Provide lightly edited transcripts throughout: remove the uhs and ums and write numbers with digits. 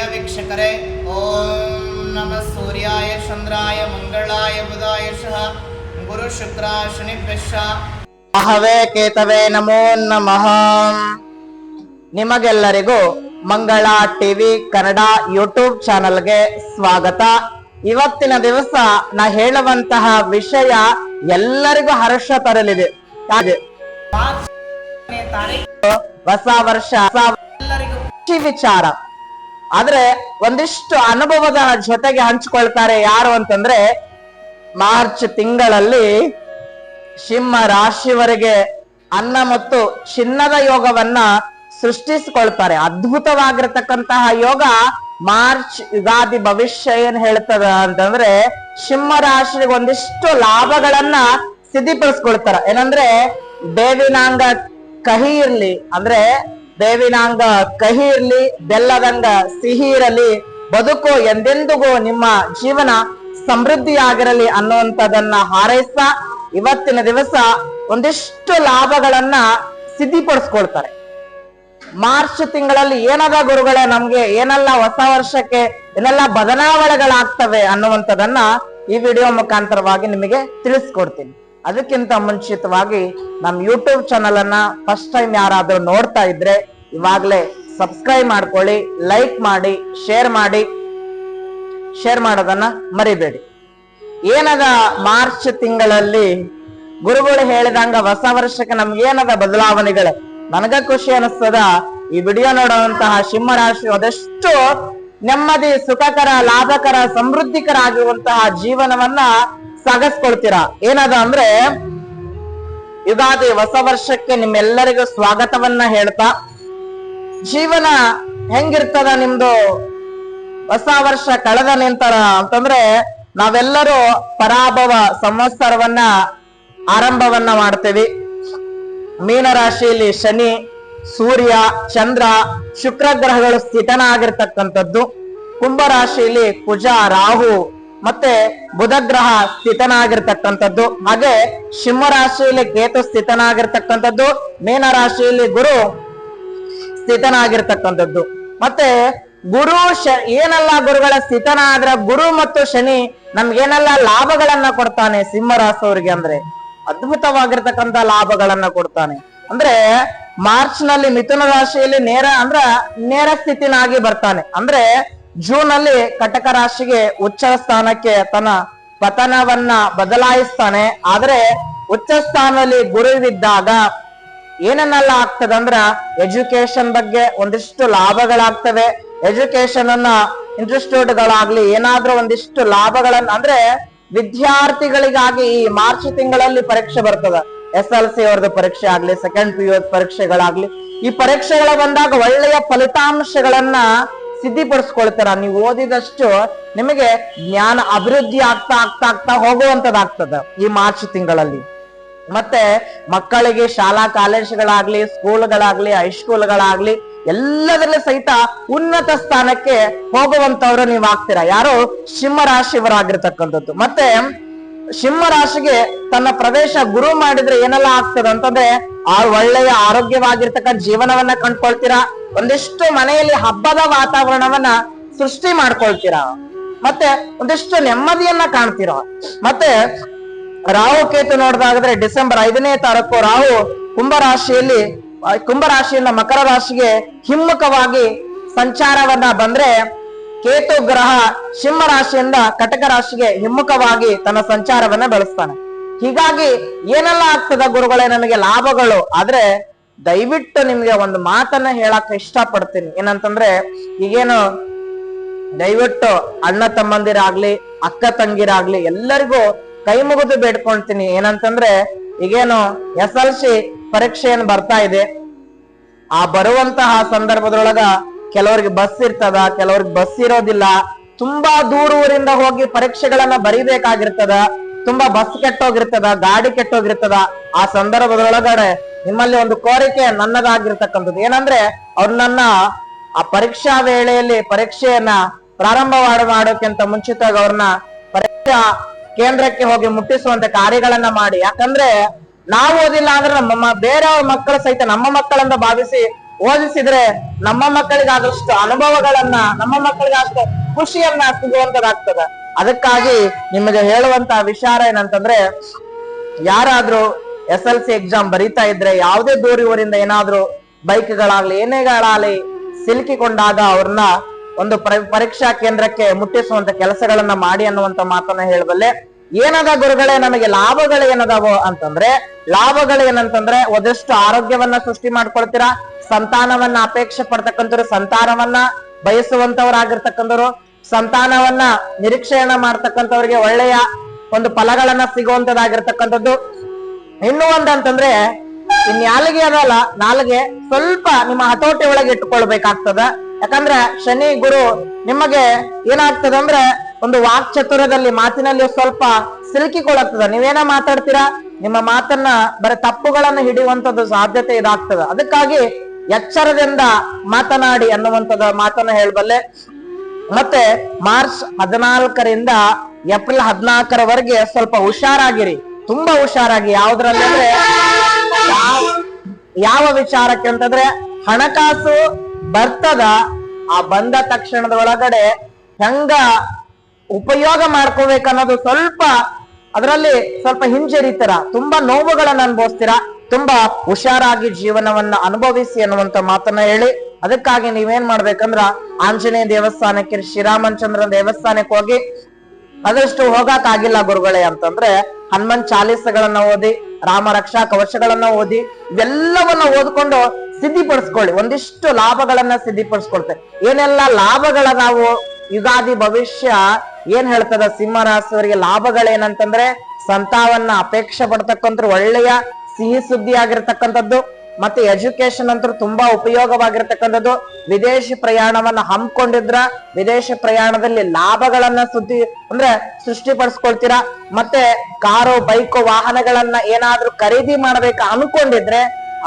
ಪ್ರಿಯ ವೀಕ್ಷಕರೇ, ಓಂ ನಮಃ ಸೂರ್ಯಾಯ ಚಂದ್ರಾಯ ಮಂಗಳಾಯ ಬುಧಾಯಶಃ ಗುರು ಶುಕ್ರ ಶನಿಭ್ಯಶ್ಚ ಮಹವೇ ಕೇತವೇ ನಮೋ ನಮಃ. ನಿಮಗೆಲ್ಲರಿಗೂ ಮಂಗಳ ಟಿವಿ ಕನ್ನಡ ಯೂಟ್ಯೂಬ್ ಚಾನಲ್ಗೆ ಸ್ವಾಗತ. ಇವತ್ತಿನ ದಿವಸ ನಾ ಹೇಳುವಂತಹ ವಿಷಯ ಎಲ್ಲರಿಗೂ ಹರ್ಷ ತರಲಿದೆ. ಹೊಸ ವರ್ಷ ಖುಷಿ ವಿಚಾರ, ಆದ್ರೆ ಒಂದಿಷ್ಟು ಅನುಭವದ ಜೊತೆಗೆ ಹಂಚಿಕೊಳ್ತಾರೆ. ಯಾರು ಅಂತಂದ್ರೆ, ಮಾರ್ಚ್ ತಿಂಗಳಲ್ಲಿ ಸಿಂಹ ರಾಶಿಯವರಿಗೆ ಅನ್ನ ಮತ್ತು ಚಿನ್ನದ ಯೋಗವನ್ನ ಸೃಷ್ಟಿಸಿಕೊಳ್ತಾರೆ. ಅದ್ಭುತವಾಗಿರತಕ್ಕಂತಹ ಯೋಗ ಮಾರ್ಚ್ ಯುಗಾದಿ ಭವಿಷ್ಯ ಏನ್ ಹೇಳ್ತದ ಅಂತಂದ್ರೆ, ಸಿಂಹ ರಾಶಿಗೆ ಒಂದಿಷ್ಟು ಲಾಭಗಳನ್ನ ಸಿದ್ಧಿಪಡಿಸ್ಕೊಳ್ತಾರ. ಏನಂದ್ರೆ, ಬೇವಿನಾಂಗ ಕಹಿ ಇರ್ಲಿ, ಅಂದ್ರೆ ಬೇವಿನಾಂಗ ಕಹಿ ಇರ್ಲಿ, ಬೆಲ್ಲದಂಗ ಸಿಹಿ ಇರಲಿ, ಬದುಕು ಎಂದೆಂದಿಗೂ ನಿಮ್ಮ ಜೀವನ ಸಮೃದ್ಧಿಯಾಗಿರಲಿ ಅನ್ನುವಂಥದನ್ನ ಹಾರೈಸ್ತಾ ಇವತ್ತಿನ ದಿವಸ ಒಂದಿಷ್ಟು ಲಾಭಗಳನ್ನ ಸಿದ್ಧಿಪಡಿಸ್ಕೊಳ್ತಾರೆ. ಮಾರ್ಚ್ ತಿಂಗಳಲ್ಲಿ ಏನದ ಗುರುಗಳೇ, ನಮ್ಗೆ ಏನೆಲ್ಲ ಹೊಸ ವರ್ಷಕ್ಕೆ ಏನೆಲ್ಲ ಬದಲಾವಣೆಗಳಾಗ್ತವೆ ಅನ್ನುವಂಥದನ್ನ ಈ ವಿಡಿಯೋ ಮುಖಾಂತರವಾಗಿ ನಿಮಗೆ ತಿಳಿಸ್ಕೊಡ್ತೀನಿ. ಅದಕ್ಕಿಂತ ಮುಂಚಿತವಾಗಿ ನಮ್ ಯೂಟ್ಯೂಬ್ ಚಾನಲ್ ಅನ್ನ ಫಸ್ಟ್ ಟೈಮ್ ಯಾರಾದ್ರೂ ನೋಡ್ತಾ ಇದ್ರೆ ಇವಾಗ್ಲೇ ಸಬ್ಸ್ಕ್ರೈಬ್ ಮಾಡ್ಕೊಳ್ಳಿ, ಲೈಕ್ ಮಾಡಿ, ಶೇರ್ ಮಾಡೋದನ್ನ ಮರಿಬೇಡಿ. ಏನದ ಮಾರ್ಚ್ ತಿಂಗಳಲ್ಲಿ ಗುರುಗಳು ಹೇಳಿದಂಗ ಹೊಸ ವರ್ಷಕ್ಕೆ ನಮ್ಗೆ ಏನದ ಬದಲಾವಣೆಗಳು, ನನಗ ಖುಷಿ ಅನಿಸ್ತದ. ಈ ವಿಡಿಯೋ ನೋಡುವಂತಹ ಸಿಂಹ ರಾಶಿ ಅದೆಷ್ಟು ನೆಮ್ಮದಿ, ಸುಖಕರ, ಲಾಭಕರ, ಸಮೃದ್ಧಿಕರ ಆಗಿರುವಂತಹ ಜೀವನವನ್ನ ಸಾಗಿಸ್ಕೊಳ್ತೀರಾ. ಏನದ ಅಂದ್ರೆ, ಯುಗಾದಿ ಹೊಸ ವರ್ಷಕ್ಕೆ ನಿಮ್ಮೆಲ್ಲರಿಗೂ ಸ್ವಾಗತವನ್ನ ಹೇಳ್ತಾ, ಜೀವನ ಹೆಂಗಿರ್ತದ ನಿಮ್ದು ಹೊಸ ವರ್ಷ ಕಳೆದ ನಂತರ ಅಂತಂದ್ರೆ, ನಾವೆಲ್ಲರೂ ಪರಾಭವ ಸಂವತ್ಸರವನ್ನ ಆರಂಭವನ್ನ ಮಾಡ್ತೇವಿ. ಮೀನರಾಶಿಯಲ್ಲಿ ಶನಿ, ಸೂರ್ಯ, ಚಂದ್ರ, ಶುಕ್ರ ಗ್ರಹಗಳು ಸ್ಥಿತನಾಗಿರ್ತಕ್ಕಂಥದ್ದು. ಕುಂಭರಾಶಿಯಲ್ಲಿ ಕುಜ, ರಾಹು ಮತ್ತೆ ಬುಧ ಗ್ರಹ ಸ್ಥಿತನಾಗಿರ್ತಕ್ಕಂಥದ್ದು. ಹಾಗೆ ಸಿಂಹ ರಾಶಿಯಲ್ಲಿ ಕೇತು ಸ್ಥಿತನಾಗಿರ್ತಕ್ಕಂಥದ್ದು. ಮೀನರಾಶಿಯಲ್ಲಿ ಗುರು ಸ್ಥಿತನಾಗಿರ್ತಕ್ಕಂಥದ್ದು. ಮತ್ತೆ ಗುರು ಏನೆಲ್ಲ ಗುರುಗಳ ಸ್ಥಿತನ ಆದ್ರೆ, ಗುರು ಮತ್ತು ಶನಿ ನಮ್ಗೇನೆಲ್ಲ ಲಾಭಗಳನ್ನ ಕೊಡ್ತಾನೆ ಸಿಂಹ ರಾಶಿಯವರಿಗೆ ಅಂದ್ರೆ ಅದ್ಭುತವಾಗಿರ್ತಕ್ಕಂಥ ಲಾಭಗಳನ್ನ ಕೊಡ್ತಾನೆ. ಅಂದ್ರೆ ಮಾರ್ಚ್ ನಲ್ಲಿ ಮಿಥುನ ರಾಶಿಯಲ್ಲಿ ನೇರ ಸ್ಥಿತಿನಾಗಿ ಬರ್ತಾನೆ. ಅಂದ್ರೆ ಜೂನ್ ಅಲ್ಲಿ ಕಟಕ ರಾಶಿಗೆ ಉಚ್ಚ ಸ್ಥಾನಕ್ಕೆ ತನ್ನ ಪತನವನ್ನ ಬದಲಾಯಿಸ್ತಾನೆ. ಆದ್ರೆ ಉಚ್ಚ ಸ್ಥಾನದಲ್ಲಿ ಗುರುವಿದ್ದಾಗ ಏನನ್ನೆಲ್ಲ ಆಗ್ತದಂದ್ರ, ಎಜುಕೇಶನ್ ಬಗ್ಗೆ ಒಂದಿಷ್ಟು ಲಾಭಗಳಾಗ್ತವೆ. ಎಜುಕೇಶನ್ ಅನ್ನ ಇನ್ಸ್ಟಿಟ್ಯೂಟ್ಗಳಾಗ್ಲಿ ಏನಾದ್ರೂ ಒಂದಿಷ್ಟು ಲಾಭಗಳನ್ನ, ಅಂದ್ರೆ ವಿದ್ಯಾರ್ಥಿಗಳಿಗಾಗಿ ಈ ಮಾರ್ಚ್ ತಿಂಗಳಲ್ಲಿ ಪರೀಕ್ಷೆ ಬರ್ತದ. SLC ಅವ್ರದ್ದು ಪರೀಕ್ಷೆ ಆಗ್ಲಿ, ಸೆಕೆಂಡ್ PU ಪರೀಕ್ಷೆಗಳಾಗ್ಲಿ, ಈ ಪರೀಕ್ಷೆಗಳ ಬಂದಾಗ ಒಳ್ಳೆಯ ಫಲಿತಾಂಶಗಳನ್ನ ಸಿದ್ಧಿಪಡಿಸ್ಕೊಳ್ತಾರ. ನೀವು ಓದಿದಷ್ಟು ನಿಮಗೆ ಜ್ಞಾನ ಅಭಿವೃದ್ಧಿ ಆಗ್ತಾ ಹೋಗುವಂತದ್ದಾಗ್ತದ ಈ ಮಾರ್ಚ್ ತಿಂಗಳಲ್ಲಿ. ಮತ್ತೆ ಮಕ್ಕಳಿಗೆ ಶಾಲಾ ಕಾಲೇಜುಗಳಾಗ್ಲಿ, ಸ್ಕೂಲ್ಗಳಾಗ್ಲಿ, ಹೈಸ್ಕೂಲ್ಗಳಾಗ್ಲಿ ಎಲ್ಲದರಲ್ಲಿ ಸಹಿತ ಉನ್ನತ ಸ್ಥಾನಕ್ಕೆ ಹೋಗುವಂತವ್ರು ನೀವು ಆಗ್ತೀರಾ. ಯಾರು ಸಿಂಹ ರಾಶಿಯವರಾಗಿರ್ತಕ್ಕಂಥದ್ದು. ಮತ್ತೆ ಸಿಂಹ ರಾಶಿಗೆ ತನ್ನ ಪ್ರವೇಶ ಗುರು ಮಾಡಿದ್ರೆ ಏನೆಲ್ಲ ಆಗ್ತದೆ ಅಂತಂದ್ರೆ, ಒಳ್ಳೆಯ ಆರೋಗ್ಯವಾಗಿರ್ತಕ್ಕಂಥ ಜೀವನವನ್ನ ಕಂಡ್ಕೊಳ್ತೀರಾ. ಒಂದಿಷ್ಟು ಮನೆಯಲ್ಲಿ ಹಬ್ಬದ ವಾತಾವರಣವನ್ನ ಸೃಷ್ಟಿ ಮಾಡ್ಕೊಳ್ತೀರಾ. ಮತ್ತೆ ಒಂದಿಷ್ಟು ನೆಮ್ಮದಿಯನ್ನ ಕಾಣ್ತೀರಾ. ಮತ್ತೆ ರಾಹು ಕೇತು ನೋಡಿದಾದ್ರೆ, ಡಿಸೆಂಬರ್ 5ನೇ ತಾರೀಕು ರಾಹು ಕುಂಭರಾಶಿಯಿಂದ ಮಕರ ರಾಶಿಗೆ ಹಿಮ್ಮುಖವಾಗಿ ಸಂಚಾರವನ್ನ ಬಂದ್ರೆ, ಕೇತು ಗ್ರಹ ಸಿಂಹ ರಾಶಿಯಿಂದ ಕಟಕ ರಾಶಿಗೆ ಹಿಮ್ಮುಖವಾಗಿ ತನ್ನ ಸಂಚಾರವನ್ನ ಬೆಳೆಸ್ತಾನೆ. ಹೀಗಾಗಿ ಏನೆಲ್ಲ ಆಗ್ತದ ಗುರುಗಳೇ ನಮಗೆ ಲಾಭಗಳು. ಆದ್ರೆ ದಯವಿಟ್ಟು ನಿಮ್ಗೆ ಒಂದು ಮಾತನ್ನ ಹೇಳಕ್ ಇಷ್ಟಪಡ್ತೀನಿ. ಏನಂತಂದ್ರೆ, ಈಗೇನು ದಯವಿಟ್ಟು ಅಣ್ಣ ತಮ್ಮಂದಿರಾಗ್ಲಿ, ಅಕ್ಕ ತಂಗಿರಾಗ್ಲಿ ಎಲ್ಲರಿಗೂ ಕೈ ಮುಗಿದು ಬೇಡ್ಕೊಳ್ತೀನಿ. ಏನಂತಂದ್ರೆ, ಈಗೇನು SLC ಪರೀಕ್ಷೆ ಏನ್ ಬರ್ತಾ ಇದೆ, ಆ ಬರುವಂತಹ ಸಂದರ್ಭದೊಳಗ ಕೆಲವರಿಗೆ ಬಸ್ ಇರ್ತದ, ಕೆಲವ್ರಿಗೆ ಬಸ್ ಇರೋದಿಲ್ಲ. ತುಂಬಾ ದೂರ ಊರಿಂದ ಹೋಗಿ ಪರೀಕ್ಷೆಗಳನ್ನ ಬರೀಬೇಕಾಗಿರ್ತದ. ತುಂಬಾ ಬಸ್ ಕೆಟ್ಟೋಗಿರ್ತದ, ಗಾಡಿ ಕೆಟ್ಟೋಗಿರ್ತದ. ಆ ಸಂದರ್ಭದೊಳಗಡೆ ನಿಮ್ಮಲ್ಲಿ ಒಂದು ಕೋರಿಕೆ ನನ್ನದಾಗಿರ್ತಕ್ಕಂಥದ್ದು ಏನಂದ್ರೆ, ಅವ್ರನ್ನ ಆ ಪರೀಕ್ಷಾ ವೇಳೆಯಲ್ಲಿ ಪರೀಕ್ಷೆಯನ್ನ ಪ್ರಾರಂಭ ಮಾಡೋಕ್ಕಿಂತ ಮುಂಚಿತವಾಗಿ ಅವ್ರನ್ನ ಪರೀಕ್ಷಾ ಕೇಂದ್ರಕ್ಕೆ ಹೋಗಿ ಮುಟ್ಟಿಸುವಂತ ಕಾರ್ಯಗಳನ್ನ ಮಾಡಿ. ಯಾಕಂದ್ರೆ ನಾವು ಓದಿಲ್ಲ ಅಂದ್ರೆ ಬೇರೆಯವ್ರ ಮಕ್ಕಳು ಸಹಿತ ನಮ್ಮ ಮಕ್ಕಳಂತ ಭಾವಿಸಿ ಓದಿಸಿದ್ರೆ ನಮ್ಮ ಮಕ್ಕಳಿಗಾದಷ್ಟು ಅನುಭವಗಳನ್ನ, ನಮ್ಮ ಮಕ್ಕಳಿಗಾದಷ್ಟು ಖುಷಿಯನ್ನ ಸಿಗುವಂತದಾಗ್ತದ. ಅದಕ್ಕಾಗಿ ನಿಮಗೆ ಹೇಳುವಂತ ವಿಚಾರ ಏನಂತಂದ್ರೆ, ಯಾರಾದ್ರೂ SLC ಎಕ್ಸಾಮ್ ಬರೀತಾ ಇದ್ರೆ ಯಾವುದೇ ದೂರ ಊರಿಂದ ಏನಾದ್ರೂ ಬೈಕ್ಗಳಾಗ್ಲಿ ಏನೇಗಳಾಗ್ಲಿ ಸಿಲುಕಿಕೊಂಡಾಗ ಅವ್ರನ್ನ ಒಂದು ಪರೀಕ್ಷಾ ಕೇಂದ್ರಕ್ಕೆ ಮುಟ್ಟಿಸುವಂತ ಕೆಲಸಗಳನ್ನ ಮಾಡಿ ಅನ್ನುವಂತ ಮಾತನ್ನ ಹೇಳಬಲ್ಲೆ. ಏನದ ಗುರುಗಳೇ ನಮಗೆ ಲಾಭಗಳು ಏನದಾವೋ ಅಂತಂದ್ರೆ, ಲಾಭಗಳು ಏನಂತಂದ್ರೆ ಒಂದಷ್ಟು ಆರೋಗ್ಯವನ್ನ ಸೃಷ್ಟಿ ಮಾಡ್ಕೊಳ್ತೀರಾ, ಸಂತಾನವನ್ನ ಅಪೇಕ್ಷೆ ಪಡ್ತಕ್ಕಂಥವ್ರು, ಸಂತಾನವನ್ನ ಬಯಸುವಂತವ್ರಾಗಿರ್ತಕ್ಕಂಥವ್ರು, ಸಂತಾನವನ್ನ ನಿರೀಕ್ಷೆಯನ್ನ ಮಾಡ್ತಕ್ಕಂಥವ್ರಿಗೆ ಒಳ್ಳೆಯ ಒಂದು ಫಲಗಳನ್ನ ಸಿಗುವಂತದಾಗಿರ್ತಕ್ಕಂಥದ್ದು. ಇನ್ನು ಒಂದಂತಂದ್ರೆ ಈ ನಾಲಿಗೆ ಅದಲ್ಲ, ನಾಲಿಗೆ ಸ್ವಲ್ಪ ನಿಮ್ಮ ಹತೋಟಿ ಒಳಗೆ ಇಟ್ಕೊಳ್ಬೇಕಾಗ್ತದ. ಯಾಕಂದ್ರೆ ಶನಿ ಗುರು ನಿಮಗೆ ಏನಾಗ್ತದ ಅಂದ್ರೆ ಒಂದು ವಾಕ್ ಚತುರದಲ್ಲಿ, ಮಾತಿನಲ್ಲಿ ಸ್ವಲ್ಪ ಸಿಲುಕಿಕೊಳ್ಳುತ್ತದೆ. ನೀವೇನ ಮಾತಾಡ್ತೀರಾ, ನಿಮ್ಮ ಮಾತನ್ನ ಬರೀ ತಪ್ಪುಗಳನ್ನ ಹಿಡಿಯುವಂತದ್ದು ಸಾಧ್ಯತೆ ಇದಾಗ್ತದ. ಅದಕ್ಕಾಗಿ ಎಚ್ಚರದಿಂದ ಮಾತನಾಡಿ ಅನ್ನುವಂಥದ್ದು ಮಾತನ್ನ ಹೇಳಬಲ್ಲೆ. ಮತ್ತೆ ಮಾರ್ಚ್ 14ರಿಂದ ಏಪ್ರಿಲ್ 14ರವರೆಗೆ ಸ್ವಲ್ಪ ಹುಷಾರಾಗಿರಿ, ತುಂಬಾ ಹುಷಾರಾಗಿ. ಯಾವ್ದ್ರಲ್ಲಿ ಅಂದ್ರೆ ಯಾವ ವಿಚಾರಕ್ಕೆ ಅಂತಂದ್ರೆ, ಹಣಕಾಸು ಬರ್ತದ, ಆ ಬಂದ ತಕ್ಷಣದೊಳಗಡೆ ಹೆಂಗ ಉಪಯೋಗ ಮಾಡ್ಕೋಬೇಕನ್ನೋದು ಸ್ವಲ್ಪ ಅದರಲ್ಲಿ ಸ್ವಲ್ಪ ಹಿಂಜರಿತೀರ, ತುಂಬಾ ನೋವುಗಳನ್ನ ಅನುಭವಿಸ್ತೀರಾ. ತುಂಬಾ ಹುಷಾರಾಗಿ ಜೀವನವನ್ನ ಅನುಭವಿಸಿ ಅನ್ನುವಂತ ಮಾತನ್ನ ಹೇಳಿ, ಅದಕ್ಕಾಗಿ ನೀವೇನ್ ಮಾಡ್ಬೇಕಂದ್ರ ಆಂಜನೇಯ ದೇವಸ್ಥಾನಕ್ಕೆ, ಶ್ರೀರಾಮಚಂದ್ರ ದೇವಸ್ಥಾನಕ್ಕೆ ಹೋಗಿ, ಅದಷ್ಟು ಹೋಗಕ್ ಆಗಿಲ್ಲ ಗುರುಗಳೇ ಅಂತಂದ್ರೆ ಹನುಮನ್ ಚಾಲೀಸಗಳನ್ನ ಓದಿ, ರಾಮ ರಕ್ಷಾ ಕವಚಗಳನ್ನ ಓದಿ, ಇವೆಲ್ಲವನ್ನ ಓದ್ಕೊಂಡು ಸಿದ್ಧಿಪಡಿಸ್ಕೊಳ್ಳಿ. ಒಂದಿಷ್ಟು ಲಾಭಗಳನ್ನ ಸಿದ್ಧಿಪಡಿಸ್ಕೊಳ್ತೇವೆ. ಏನೆಲ್ಲ ಲಾಭಗಳ ನಾವು ಯುಗಾದಿ ಭವಿಷ್ಯ ಏನ್ ಹೇಳ್ತದ ಸಿಂಹರಾಶಿಯವರಿಗೆ ಲಾಭಗಳೇನಂತಂದ್ರೆ, ಸಂತಾವನ್ನ ಅಪೇಕ್ಷೆ ಪಡ್ತಕ್ಕಂಥ ಒಳ್ಳೆಯ ಸಿಹಿ ಸುದ್ದಿ ಆಗಿರ್ತಕ್ಕಂಥದ್ದು, ಮತ್ತೆ ಎಜುಕೇಶನ್ ಅಂತೂ ತುಂಬಾ ಉಪಯೋಗವಾಗಿರ್ತಕ್ಕಂಥದ್ದು. ವಿದೇಶಿ ಪ್ರಯಾಣವನ್ನ ಹಮ್ಮಿಕೊಂಡಿದ್ರ ವಿದೇಶಿ ಪ್ರಯಾಣದಲ್ಲಿ ಲಾಭಗಳನ್ನ ಸೃಷ್ಟಿಪಡಿಸ್ಕೊಳ್ತೀರಾ. ಮತ್ತೆ ಕಾರು ಬೈಕು ವಾಹನಗಳನ್ನ ಏನಾದ್ರೂ ಖರೀದಿ ಮಾಡ್ಬೇಕು ಅನ್ಕೊಂಡಿದ್ರೆ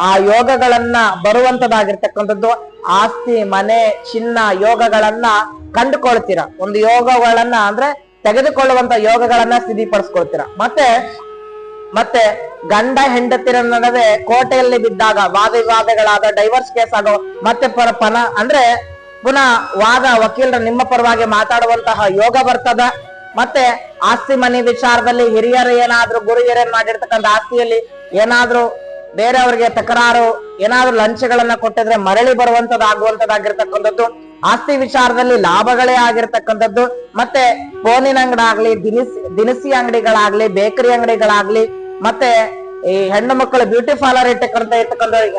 ಆ ಯೋಗಗಳನ್ನ ಬರುವಂತದಾಗಿರ್ತಕ್ಕಂಥದ್ದು. ಆಸ್ತಿ ಮನೆ ಚಿನ್ನ ಯೋಗಗಳನ್ನ ಕಂಡುಕೊಳ್ತೀರಾ. ಒಂದು ಯೋಗಗಳನ್ನ ಅಂದ್ರೆ ತೆಗೆದುಕೊಳ್ಳುವಂತ ಯೋಗಗಳನ್ನ ಸಿದ್ಧಿಪಡಿಸ್ಕೊಳ್ತೀರಾ. ಮತ್ತೆ ಗಂಡ ಹೆಂಡತಿರ ನಡುವೆ ಕೋಟೆಯಲ್ಲಿ ಬಿದ್ದಾಗ ವಾದ ವಿವಾದಗಳಾದ, ಡೈವರ್ಸ್ ಕೇಸ್ ಆಗೋ, ಮತ್ತೆ ಅಂದ್ರೆ ಪುನಃ ವಾದ ವಕೀಲರು ನಿಮ್ಮ ಪರವಾಗಿ ಮಾತಾಡುವಂತಹ ಯೋಗ ಬರ್ತದ. ಮತ್ತೆ ಆಸ್ತಿ ಮನೆ ವಿಚಾರದಲ್ಲಿ ಹಿರಿಯರು ಏನಾದ್ರೂ ಗುರು ಹಿರಿಯರು ಮಾಡಿರ್ತಕ್ಕಂಥ ಆಸ್ತಿಯಲ್ಲಿ ಏನಾದ್ರೂ ಬೇರೆಯವ್ರಿಗೆ ತಕರಾರು, ಏನಾದ್ರೂ ಲಂಚಗಳನ್ನ ಕೊಟ್ಟಿದ್ರೆ ಮರಳಿ ಬರುವಂತದ್ದಾಗುವಂತದ್ದಾಗಿರ್ತಕ್ಕಂಥದ್ದು. ಆಸ್ತಿ ವಿಚಾರದಲ್ಲಿ ಲಾಭಗಳೇ ಆಗಿರ್ತಕ್ಕಂಥದ್ದು. ಮತ್ತೆ ಫೋನಿನ ಅಂಗಡಿ ದಿನಸಿ ಅಂಗಡಿಗಳಾಗ್ಲಿ, ಬೇಕರಿ ಅಂಗಡಿಗಳಾಗ್ಲಿ, ಮತ್ತೆ ಈ ಹೆಣ್ಣು ಮಕ್ಕಳು ಬ್ಯೂಟಿ ಪಾರ್ಲರ್ ಇರ್ತಕ್ಕಂಥ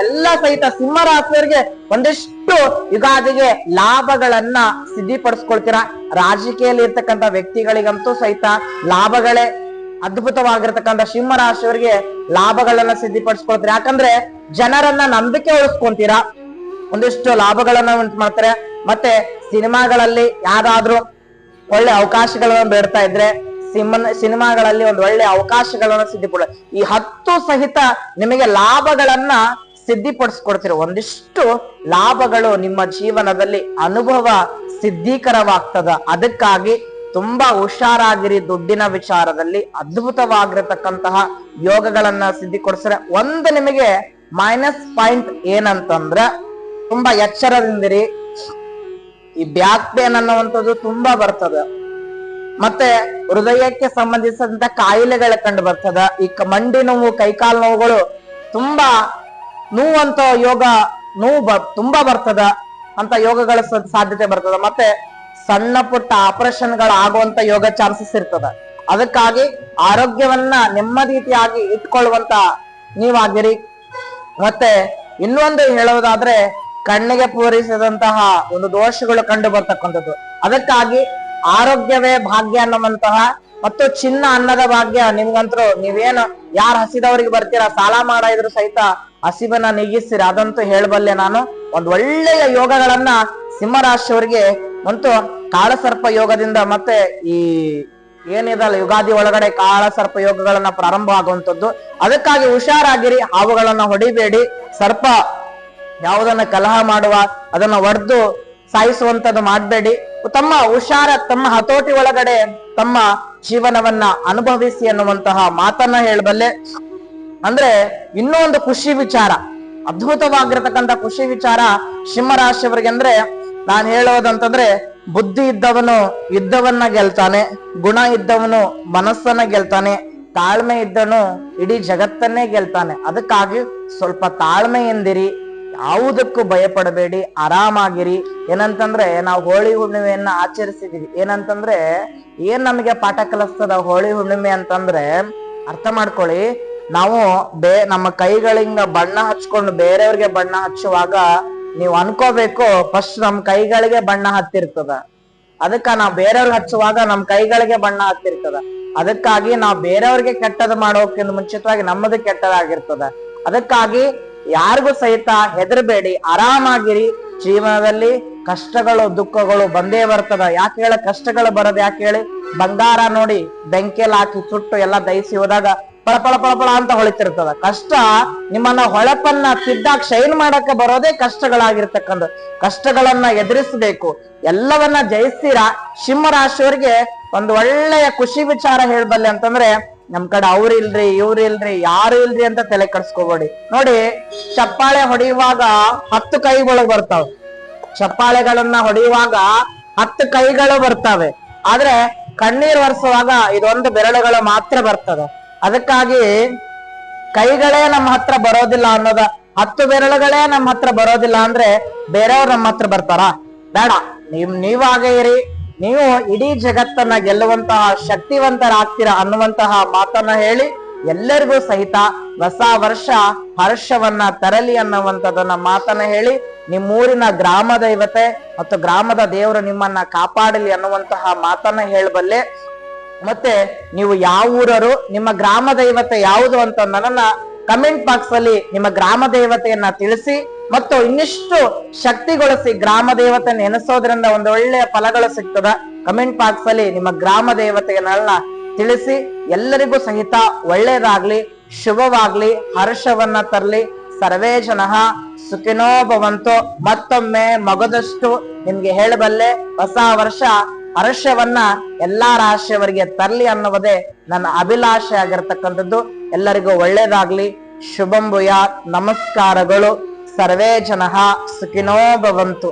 ಎಲ್ಲ ಸಹಿತ ಸಿಂಹರಾಶಿಯವರಿಗೆ ಒಂದಿಷ್ಟು ಯುಗಾದಿಗೆ ಲಾಭಗಳನ್ನ ಸಿದ್ಧಿಪಡಿಸ್ಕೊಳ್ತೀರಾ. ರಾಜಕೀಯದಲ್ಲಿ ಇರ್ತಕ್ಕಂಥ ವ್ಯಕ್ತಿಗಳಿಗಂತೂ ಸಹಿತ ಲಾಭಗಳೇ ಅದ್ಭುತವಾಗಿರ್ತಕ್ಕಂಥ ಸಿಂಹರಾಶಿಯವರಿಗೆ ಲಾಭಗಳನ್ನ ಸಿದ್ಧಿಪಡಿಸ್ಕೊಳ್ತೀರಾ. ಯಾಕಂದ್ರೆ ಜನರನ್ನ ನಂಬಿಕೆ ಉಳಿಸ್ಕೊಂತೀರಾ, ಒಂದಿಷ್ಟು ಲಾಭಗಳನ್ನ ಉಂಟು ಮಾಡ್ತಾರೆ. ಮತ್ತೆ ಸಿನಿಮಾಗಳಲ್ಲಿ ಯಾವ್ದಾದ್ರು ಒಳ್ಳೆ ಅವಕಾಶಗಳನ್ನ ಬೇಡ್ತಾ ಇದ್ರೆ ಸಿನಿಮಾಗಳಲ್ಲಿ ಒಂದು ಒಳ್ಳೆ ಅವಕಾಶಗಳನ್ನ ಸಿದ್ಧಿಪಡ, ಈ 10 ಸಹಿತ ನಿಮಗೆ ಲಾಭಗಳನ್ನ ಸಿದ್ಧಿಪಡಿಸ್ಕೊಡ್ತೀರ. ಒಂದಿಷ್ಟು ಲಾಭಗಳು ನಿಮ್ಮ ಜೀವನದಲ್ಲಿ ಅನುಭವ ಸಿದ್ಧೀಕರವಾಗ್ತದ. ಅದಕ್ಕಾಗಿ ತುಂಬಾ ಹುಷಾರಾಗಿರಿ. ದುಡ್ಡಿನ ವಿಚಾರದಲ್ಲಿ ಅದ್ಭುತವಾಗಿರತಕ್ಕಂತಹ ಯೋಗಗಳನ್ನ ಸಿದ್ಧಿಕೊಡಿಸ್ರೆ. ಒಂದು ನಿಮಗೆ ಮೈನಸ್ ಪಾಯಿಂಟ್ ಏನಂತಂದ್ರ, ತುಂಬಾ ಎಚ್ಚರದಿಂದಿರಿ. ಈ ಬ್ಯಾಕ್ ಪೇನ್ ಅನ್ನುವಂಥದ್ದು ತುಂಬಾ ಬರ್ತದ. ಮತ್ತೆ ಹೃದಯಕ್ಕೆ ಸಂಬಂಧಿಸಿದಂತ ಕಾಯಿಲೆಗಳ ಕಂಡು ಬರ್ತದ. ಈ ಮಂಡಿ ನೋವು, ಕೈಕಾಲು ನೋವುಗಳು ತುಂಬಾ ನೋವಂತ ನೋವು ತುಂಬಾ ಬರ್ತದ ಅಂತ ಯೋಗಗಳ ಸಾಧ್ಯತೆ ಬರ್ತದ. ಮತ್ತೆ ಸಣ್ಣ ಪುಟ್ಟ ಆಪರೇಷನ್ಗಳು ಆಗುವಂತ ಯೋಗ ಚಾನ್ಸಸ್ ಇರ್ತದ. ಅದಕ್ಕಾಗಿ ಆರೋಗ್ಯವನ್ನ ನೆಮ್ಮದಿಯಾಗಿ ಇಟ್ಕೊಳ್ಳುವಂತ ನೀವಾಗಿರಿ. ಮತ್ತೆ ಇನ್ನೊಂದು ಹೇಳೋದಾದ್ರೆ, ಕಣ್ಣಿಗೆ ಪೂರೈಸಿದಂತಹ ಒಂದು ದೋಷಗಳು ಕಂಡು ಬರ್ತಕ್ಕಂಥದ್ದು. ಅದಕ್ಕಾಗಿ ಆರೋಗ್ಯವೇ ಭಾಗ್ಯ ಅನ್ನುವಂತಹ ಮತ್ತು ಚಿನ್ನ ಅನ್ನದ ಭಾಗ್ಯ ನಿಮ್ಗಂತರೂ, ನೀವೇನು ಯಾರು ಹಸಿದವರಿಗೆ ಬರ್ತೀರಾ, ಸಾಲ ಮಾಡಿದ್ರು ಸಹಿತ ಹಸಿವನ್ನ ನೀಗಿಸ್ತೀರ, ಅದಂತೂ ಹೇಳಬಲ್ಲೆ ನಾನು. ಒಂದ್ ಒಳ್ಳೆಯ ಯೋಗಗಳನ್ನ ಸಿಂಹರಾಶಿಯವರಿಗೆ ಮತ್ತು ಕಾಳಸರ್ಪ ಯೋಗದಿಂದ, ಮತ್ತೆ ಈ ಏನಿದಲ್ಲ ಯುಗಾದಿ ಒಳಗಡೆ ಕಾಳಸರ್ಪ ಯೋಗಗಳನ್ನ ಪ್ರಾರಂಭ ಆಗುವಂಥದ್ದು. ಅದಕ್ಕಾಗಿ ಹುಷಾರಾಗಿರಿ. ಹಾವುಗಳನ್ನ ಹೊಡಿಬೇಡಿ. ಸರ್ಪ ಯಾವುದನ್ನ ಕಲಹ ಮಾಡುವ, ಅದನ್ನ ಒಡೆದು ಸಾಯಿಸುವಂತದ್ದು ಮಾಡಬೇಡಿ. ತಮ್ಮ ತಮ್ಮ ಹತೋಟಿ ಒಳಗಡೆ ತಮ್ಮ ಜೀವನವನ್ನ ಅನುಭವಿಸಿ ಅನ್ನುವಂತಹ ಮಾತನ್ನ ಹೇಳಬಲ್ಲೆ. ಅಂದ್ರೆ ಇನ್ನೂ ಒಂದು ಖುಷಿ ವಿಚಾರ, ಅದ್ಭುತವಾಗಿರ್ತಕ್ಕಂಥ ಖುಷಿ ವಿಚಾರ ಸಿಂಹರಾಶಿಯವರಿಗೆ. ಅಂದ್ರೆ ನಾನು ಹೇಳೋದಂತಂದ್ರೆ, ಬುದ್ಧಿ ಇದ್ದವನು ಯುದ್ಧವನ್ನ ಗೆಲ್ತಾನೆ, ಗುಣ ಇದ್ದವನು ಮನಸ್ಸನ್ನ ಗೆಲ್ತಾನೆ, ತಾಳ್ಮೆ ಇದ್ದವನು ಇಡೀ ಜಗತ್ತನ್ನೇ ಗೆಲ್ತಾನೆ. ಅದಕ್ಕಾಗಿ ಸ್ವಲ್ಪ ತಾಳ್ಮೆಯಿಂದಿರಿ, ಯಾವುದಕ್ಕೂ ಭಯಪಡಬೇಡಿ, ಆರಾಮಾಗಿರಿ. ಏನಂತಂದ್ರೆ ನಾವು ಹೋಳಿ ಹುಣ್ಣಿಮೆಯನ್ನ ಆಚರಿಸಿದೀವಿ. ಏನಂತಂದ್ರೆ ಏನ್ ನಮಗೆ ಪಾಠ ಕಲಿಸ್ತದ ಹೋಳಿ ಹುಣ್ಣಿಮೆ ಅಂತಂದ್ರೆ, ಅರ್ಥ ಮಾಡ್ಕೊಳ್ಳಿ, ನಾವು ನಮ್ಮ ಕೈಗಳಿಂದ ಬಣ್ಣ ಹಚ್ಕೊಂಡು ಬೇರೆಯವ್ರಿಗೆ ಬಣ್ಣ ಹಚ್ಚುವಾಗ ನೀವು ಅನ್ಕೋಬೇಕು ಫಸ್ಟ್ ನಮ್ ಕೈಗಳಿಗೆ ಬಣ್ಣ ಹತ್ತಿರ್ತದ. ಅದಕ್ಕ ನಾವ್ ಬೇರೆಯವ್ರಿಗೆ ಹಚ್ಚುವಾಗ ನಮ್ ಕೈಗಳಿಗೆ ಬಣ್ಣ ಹತ್ತಿರ್ತದ. ಅದಕ್ಕಾಗಿ ನಾವು ಬೇರೆಯವ್ರಿಗೆ ಕೆಟ್ಟದ ಮಾಡೋಕ್ಕಿಂತ ಮುಂಚಿತವಾಗಿ ನಮ್ಮದು ಕೆಟ್ಟದಾಗಿರ್ತದ. ಅದಕ್ಕಾಗಿ ಯಾರಿಗೂ ಸಹಿತ ಹೆದರ್ಬೇಡಿ, ಆರಾಮಾಗಿರಿ. ಜೀವನದಲ್ಲಿ ಕಷ್ಟಗಳು ದುಃಖಗಳು ಬಂದೇ ಬರ್ತದ. ಯಾಕೆ ಹೇಳ ಕಷ್ಟಗಳು ಬರೋದು ಯಾಕೆ ಹೇಳಿ? ಬಂಗಾರ ನೋಡಿ ಬೆಂಕಿಯಲ್ಲಿ ಹಾಕಿ ಸುಟ್ಟು ಎಲ್ಲ ದಹಿಸಿ ಹೋದಾಗ ಪಳಪಳ ಪಳಪಳ ಅಂತ ಹೊಳಿತಿರ್ತದ. ಕಷ್ಟ ನಿಮ್ಮನ್ನ ಹೊಳಪನ್ನ ತಿದ್ದಾಗ ಶೈನ್ ಮಾಡಕ್ಕೆ ಬರೋದೇ ಕಷ್ಟಗಳಾಗಿರ್ತಕ್ಕಂಥ. ಕಷ್ಟಗಳನ್ನ ಎದುರಿಸಬೇಕು, ಎಲ್ಲವನ್ನ ಜಯಿಸ್ತೀರಾ. ಸಿಂಹರಾಶಿಯವರಿಗೆ ಒಂದು ಒಳ್ಳೆಯ ಖುಷಿ ವಿಚಾರ ಹೇಳ್ಬಲ್ಲೆ ಅಂತಂದ್ರೆ, ನಮ್ ಕಡೆ ಅವ್ರಿಲ್ರಿ ಇವ್ರಿಲ್ರಿ ಯಾರು ಇಲ್ರಿ ಅಂತ ತಲೆ ಕಟ್ಸ್ಕೋಬೇಡಿ. ನೋಡಿ, ಚಪ್ಪಾಳೆ ಹೊಡೆಯುವಾಗ 10 ಕೈಗಳು ಬರ್ತಾವ. ಚಪ್ಪಾಳೆಗಳನ್ನ ಹೊಡೆಯುವಾಗ 10 ಕೈಗಳು ಬರ್ತವೆ. ಆದ್ರೆ ಕಣ್ಣೀರ್ ಒರೆಸುವಾಗ ಇದೊಂದು ಬೆರಳುಗಳು ಮಾತ್ರ ಬರ್ತದೆ. ಅದಕ್ಕಾಗಿ ಕೈಗಳೇ ನಮ್ಮ ಹತ್ರ ಬರೋದಿಲ್ಲ ಅನ್ನೋದ, 10 ಬೆರಳುಗಳೇ ನಮ್ಮ ಹತ್ರ ಬರೋದಿಲ್ಲ ಅಂದ್ರೆ ಬೇರೆಯವ್ರು ನಮ್ಮ ಹತ್ರ ಬರ್ತಾರ? ಬೇಡ, ನೀವಾಗೇ ಇರಿ. ನೀವು ಇಡೀ ಜಗತ್ತನ್ನ ಗೆಲ್ಲುವಂತಹ ಶಕ್ತಿವಂತರಾಗ್ತೀರಾ ಅನ್ನುವಂತಹ ಮಾತನ್ನ ಹೇಳಿ, ಎಲ್ಲರಿಗೂ ಸಹಿತ ಹೊಸ ವರ್ಷ ಹರ್ಷವನ್ನ ತರಲಿ ಅನ್ನುವಂಥದ್ದನ್ನ ಮಾತನ್ನ ಹೇಳಿ, ನಿಮ್ಮೂರಿನ ಗ್ರಾಮ ದೈವತೆ ಮತ್ತು ಗ್ರಾಮದ ದೇವರು ನಿಮ್ಮನ್ನ ಕಾಪಾಡಲಿ ಅನ್ನುವಂತಹ ಮಾತನ್ನ ಹೇಳಬಲ್ಲೆ. ಮತ್ತೆ ನೀವು ಯಾವ ಊರರು, ನಿಮ್ಮ ಗ್ರಾಮ ದೈವತೆ ಯಾವುದು ಅಂತ ನನ್ನ ಕಮೆಂಟ್ ಬಾಕ್ಸ್ ಅಲ್ಲಿ ನಿಮ್ಮ ಗ್ರಾಮ ದೇವತೆಯನ್ನ ತಿಳಿಸಿ, ಮತ್ತು ಇನ್ನಿಷ್ಟು ಶಕ್ತಿಗೊಳಿಸಿ. ಗ್ರಾಮ ದೇವತೆಯನ್ನು ಎನಿಸೋದ್ರಿಂದ ಒಂದು ಒಳ್ಳೆಯ ಫಲಗಳು ಸಿಗ್ತದ. ಕಮೆಂಟ್ ಬಾಕ್ಸ್ ಅಲ್ಲಿ ನಿಮ್ಮ ಗ್ರಾಮ ದೇವತೆಯನ್ನೆಲ್ಲ ತಿಳಿಸಿ. ಎಲ್ಲರಿಗೂ ಸಹಿತ ಒಳ್ಳೇದಾಗ್ಲಿ, ಶುಭವಾಗ್ಲಿ, ಹರ್ಷವನ್ನ ತರಲಿ. ಸರ್ವೇ ಜನಃ ಸುಖಿನೋ ಭವಂತು. ಮತ್ತೊಮ್ಮೆ ಮಗದಷ್ಟು ನಿಮ್ಗೆ ಹೇಳಬಲ್ಲೆ, ಹೊಸ ವರ್ಷ ಹರ್ಷವನ್ನ ಎಲ್ಲಾ ರಾಶಿಯವರಿಗೆ ತರ್ಲಿ ಅನ್ನುವುದೇ ನನ್ನ ಅಭಿಲಾಷೆ ಆಗಿರ್ತಕ್ಕಂಥದ್ದು. ಎಲ್ಲರಿಗೂ ಒಳ್ಳೇದಾಗ್ಲಿ. ಶುಭಂ ಭೂಯಾತ್. ನಮಸ್ಕಾರಗಳು. ಸರ್ವೇ ಜನಃ ಸುಖಿನೋ ಭವಂತು.